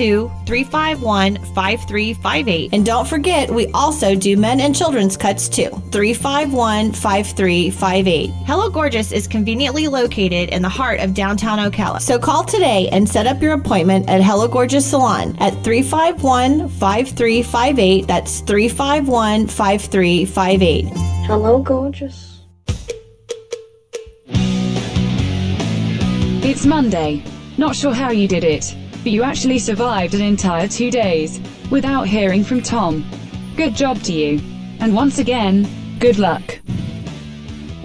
352-351-5358. And don't forget, we also do men and children's cuts too. 351-5358. Hello Gorgeous is conveniently located in the heart of downtown Ocala. So call today and set up your appointment at Hello Gorgeous Salon at 351-5358. That's 351-5358. Hello, gorgeous. It's Monday. Not sure how you did it, but you actually survived an entire 2 days without hearing from Tom. Good job to you. And once again, good luck.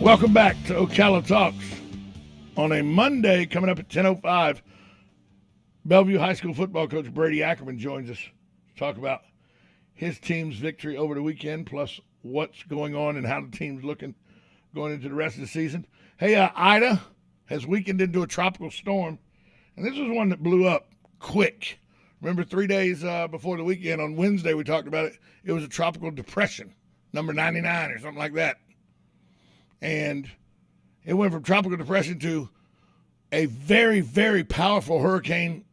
Welcome back to Ocala Talks. On a Monday, coming up at 10:05, Bellevue High School football coach Brady Ackerman joins us to talk about his team's victory over the weekend, plus what's going on and how the team's looking going into the rest of the season. Hey, Ida has weakened into a tropical storm, and this was one that blew up quick. Remember 3 days before the weekend, on Wednesday we talked about it, it was a tropical depression, number 99 or something like that. And it went from tropical depression to a very, very powerful hurricane,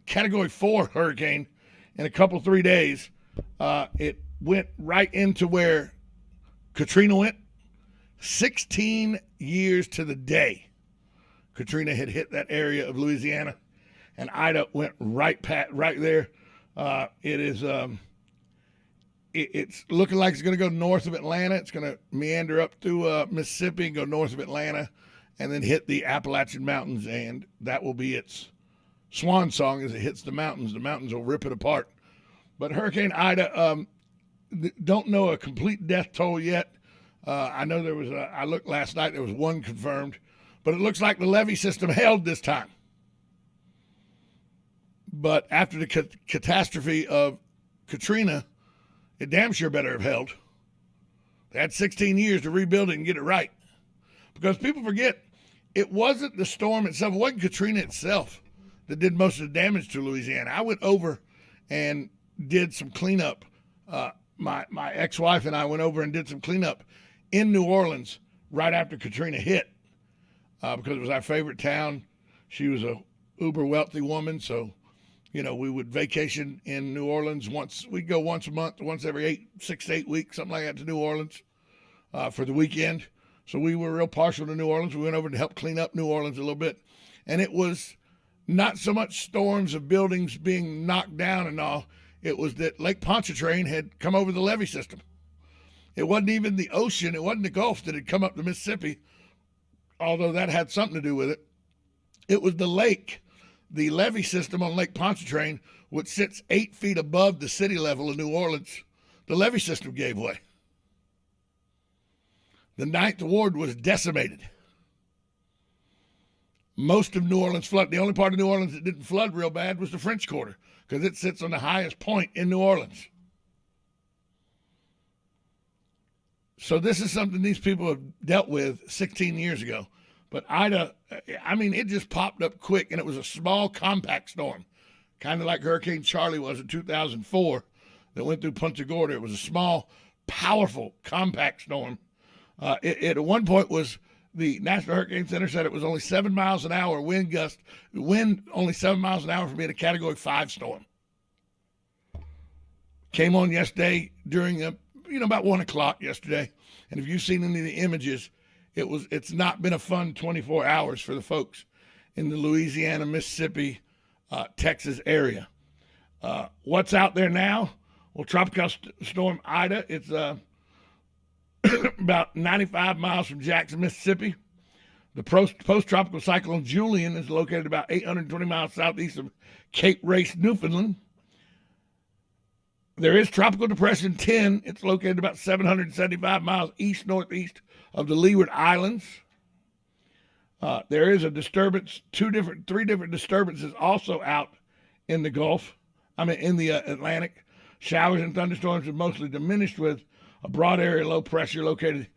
Category 4 hurricane, in a couple, 3 days. It went right into where Katrina went. 16 years to the day Katrina had hit that area of Louisiana, and Ida went right there. It's looking like it's going to go north of Atlanta. It's going to meander up through Mississippi and go north of Atlanta and then hit the Appalachian Mountains, and that will be its swan song as it hits the mountains. The mountains will rip it apart. But Hurricane Ida, don't know a complete death toll yet. I know there was I looked last night, there was one confirmed, but it looks like the levee system held this time. But after the catastrophe of Katrina, it damn sure better have held. They had 16 years to rebuild it and get it right. Because people forget, it wasn't the storm itself, it wasn't Katrina itself that did most of the damage to Louisiana. I went over and did some cleanup. My ex-wife and I went over and did some cleanup in New Orleans right after Katrina hit because it was our favorite town. She was a uber wealthy woman, so we would vacation in New Orleans we'd go once a month, once every 6 to 8 weeks, something like that, to New Orleans for the weekend. So we were real partial to New Orleans. We went over to help clean up New Orleans a little bit. And it was not so much storms of buildings being knocked down and all. It was that Lake Pontchartrain had come over the levee system. It wasn't even the ocean. It wasn't the Gulf that had come up the Mississippi, although that had something to do with it. It was the lake. The levee system on Lake Pontchartrain, which sits 8 feet above the city level of New Orleans, the levee system gave way. The Ninth Ward was decimated. Most of New Orleans flooded. The only part of New Orleans that didn't flood real bad was the French Quarter, because it sits on the highest point in New Orleans. So this is something these people have dealt with 16 years ago. But Ida, it just popped up quick, and it was a small, compact storm, kind of like Hurricane Charlie was in 2004 that went through Punta Gorda. It was a small, powerful, compact storm. It at one point was, the National Hurricane Center said it was only 7 miles an hour wind only 7 miles an hour for being a Category 5 storm. Came on yesterday during about 1 o'clock yesterday, and if you've seen any of the images, it's not been a fun 24 hours for the folks in the Louisiana, Mississippi, Texas area. What's out there now? Well, Tropical Storm Ida, it's about 95 miles from Jackson, Mississippi. The post-tropical cyclone Julian is located about 820 miles southeast of Cape Race, Newfoundland. There is Tropical Depression 10. It's located about 775 miles east-northeast of the Leeward Islands. There is a disturbance, three different disturbances also out in the in the Atlantic. Showers and thunderstorms are mostly diminished, with a broad area of low pressure located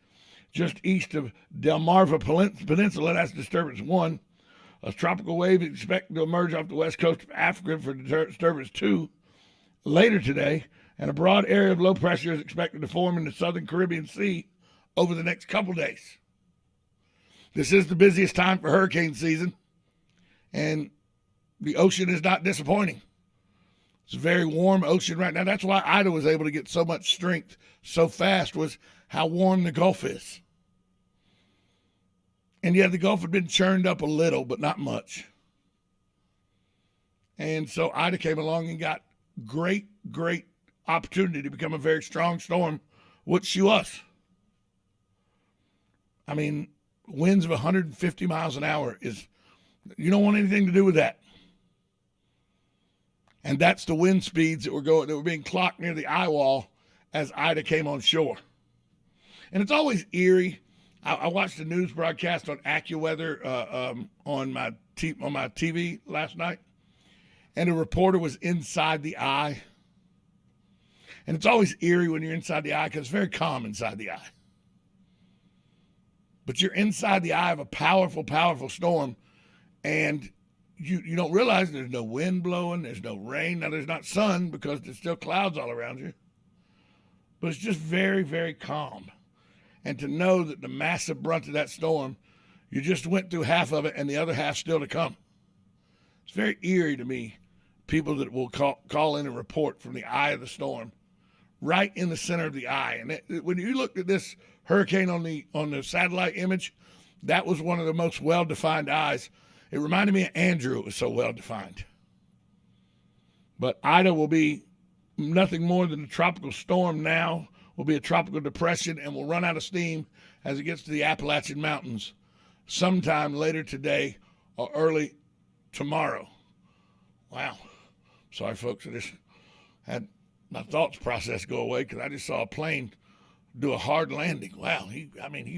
just east of Delmarva Peninsula. That's disturbance 1. A tropical wave is expected to emerge off the west coast of Africa for disturbance 2 later today, and a broad area of low pressure is expected to form in the southern Caribbean Sea over the next couple days. This is the busiest time for hurricane season, and the ocean is not disappointing. It's a very warm ocean right now. That's why Ida was able to get so much strength so fast, was how warm the Gulf is. And yeah, the Gulf had been churned up a little, but not much. And so Ida came along and got great opportunity to become a very strong storm, which she was. I mean, winds of 150 miles an hour you don't want anything to do with that. And that's the wind speeds that were being clocked near the eye wall as Ida came on shore. And it's always eerie. I watched the news broadcast on AccuWeather on my TV last night, and a reporter was inside the eye. And it's always eerie when you're inside the eye because it's very calm inside the eye. But you're inside the eye of a powerful storm, and you don't realize there's no wind blowing, there's no rain. Now, there's not sun because there's still clouds all around you. But it's just very calm. And to know that the massive brunt of that storm, you just went through half of it and the other half still to come. It's very eerie to me, people that will call in and report from the eye of the storm, right in the center of the eye. And when you looked at this hurricane on the satellite image, that was one of the most well-defined eyes. It reminded me of Andrew. It was so well-defined. But Ida will be nothing more than a tropical storm now, will be a tropical depression, and will run out of steam as it gets to the Appalachian Mountains sometime later today or early tomorrow. Wow. Sorry, folks. I just had my thoughts process go away because I just saw a plane do a hard landing. Wow. He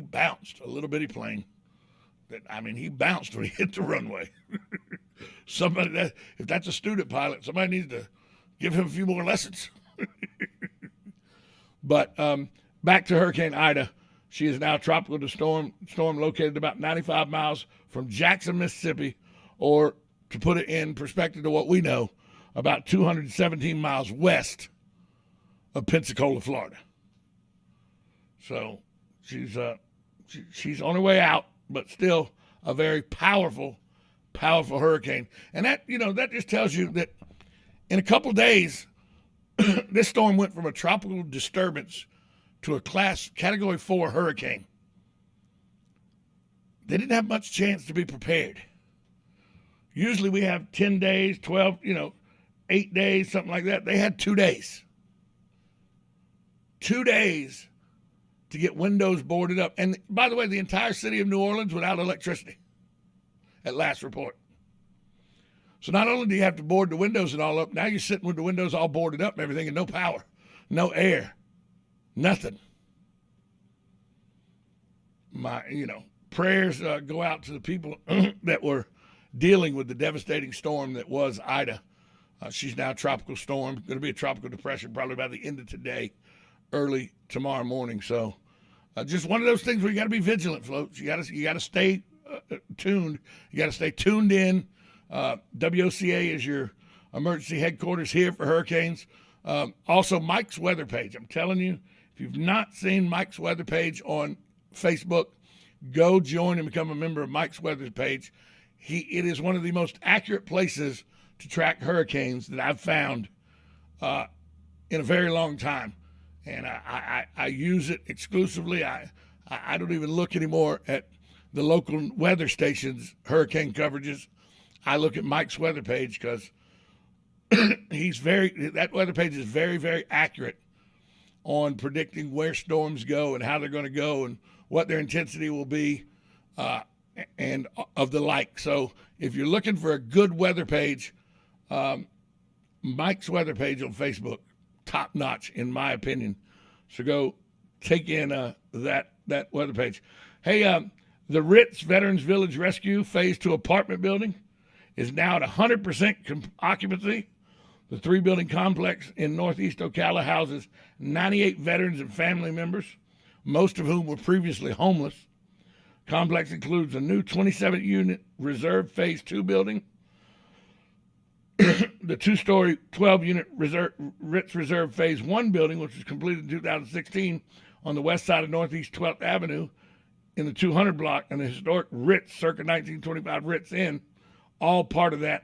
bounced, a little bitty plane. He bounced when he hit the runway. If that's a student pilot, somebody needs to give him a few more lessons. But back to Hurricane Ida. She is now a tropical storm located about 95 miles from Jackson, Mississippi, or to put it in perspective to what we know, about 217 miles west of Pensacola, Florida. So she's on her way out, but still a very powerful hurricane. And that just tells you that in a couple of days, this storm went from a tropical disturbance to a category 4 hurricane. They didn't have much chance to be prepared. Usually we have 10 days, 12, 8 days, something like that. They had 2 days. 2 days to get windows boarded up. And by the way, the entire city of New Orleans without electricity at last report. So not only do you have to board the windows and all up, now you're sitting with the windows all boarded up and everything and no power, no air, nothing. My, prayers go out to the people that were dealing with the devastating storm that was Ida. She's now a tropical storm, going to be a tropical depression probably by the end of today, early tomorrow morning. So just one of those things where you got to be vigilant, folks. You got to stay tuned. You got to stay tuned in. WOCA is your emergency headquarters here for hurricanes. Also, Mike's weather page. I'm telling you, if you've not seen Mike's weather page on Facebook, go join and become a member of Mike's weather page. It is one of the most accurate places to track hurricanes that I've found in a very long time. And I use it exclusively. I don't even look anymore at the local weather stations' hurricane coverages. I look at Mike's weather page because that weather page is very accurate on predicting where storms go and how they're going to go and what their intensity will be and of the like. So if you're looking for a good weather page, Mike's weather page on Facebook, top notch in my opinion. So go take in that weather page. Hey, the Ritz Veterans Village Rescue Phase 2 apartment building is now at 100% occupancy. The 3-building complex in northeast Ocala houses 98 veterans and family members, most of whom were previously homeless. Complex includes a new 27-unit reserve Phase 2 building, the 2-story, 12-unit Ritz Reserve Phase 1 building, which was completed in 2016 on the west side of Northeast 12th Avenue in the 200 block, and the historic Ritz, circa 1925 Ritz Inn, all part of that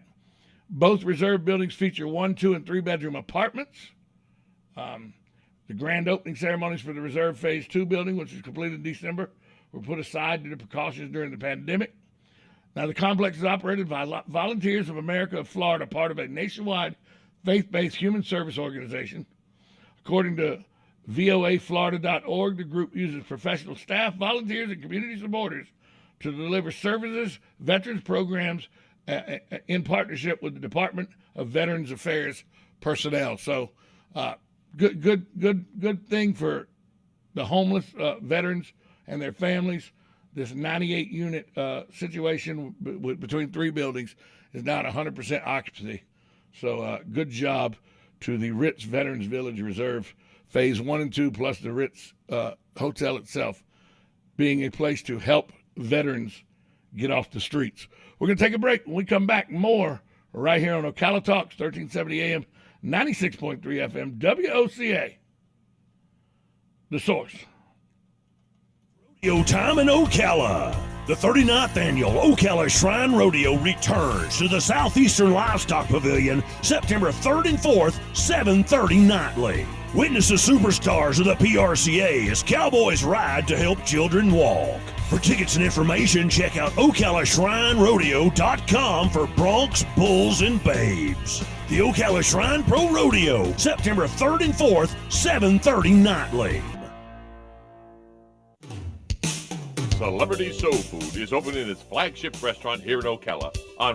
Both reserve buildings feature 1, 2, and 3 bedroom apartments. The grand opening ceremonies for the Reserve Phase 2 building, which was completed in December, were put aside due to precautions during the pandemic. Now, the complex is operated by Volunteers of America of Florida, part of a nationwide faith-based human service organization. According to voaflorida.org, the group uses professional staff, volunteers, and community supporters to deliver services, veterans programs, in partnership with the Department of Veterans Affairs personnel. So, good thing for the homeless veterans and their families. This 98 unit situation between 3 buildings is now at 100% occupancy. So, good job to the Ritz Veterans Village Reserve Phase 1 and 2, plus the Ritz Hotel itself, being a place to help veterans get off the streets. We're going to take a break. When we come back, more right here on Ocala Talks, 1370 AM, 96.3 FM, WOCA, The Source. Rodeo time in Ocala. The 39th annual Ocala Shrine Rodeo returns to the Southeastern Livestock Pavilion September 3rd and 4th, 7:30 nightly. Witness the superstars of the PRCA as cowboys ride to help children walk. For tickets and information, check out OcalaShrineRodeo.com for broncs, bulls, and babes. The Ocala Shrine Pro Rodeo, September 3rd and 4th, 7:30 nightly. Celebrity Soul Food is opening its flagship restaurant here in Ocala on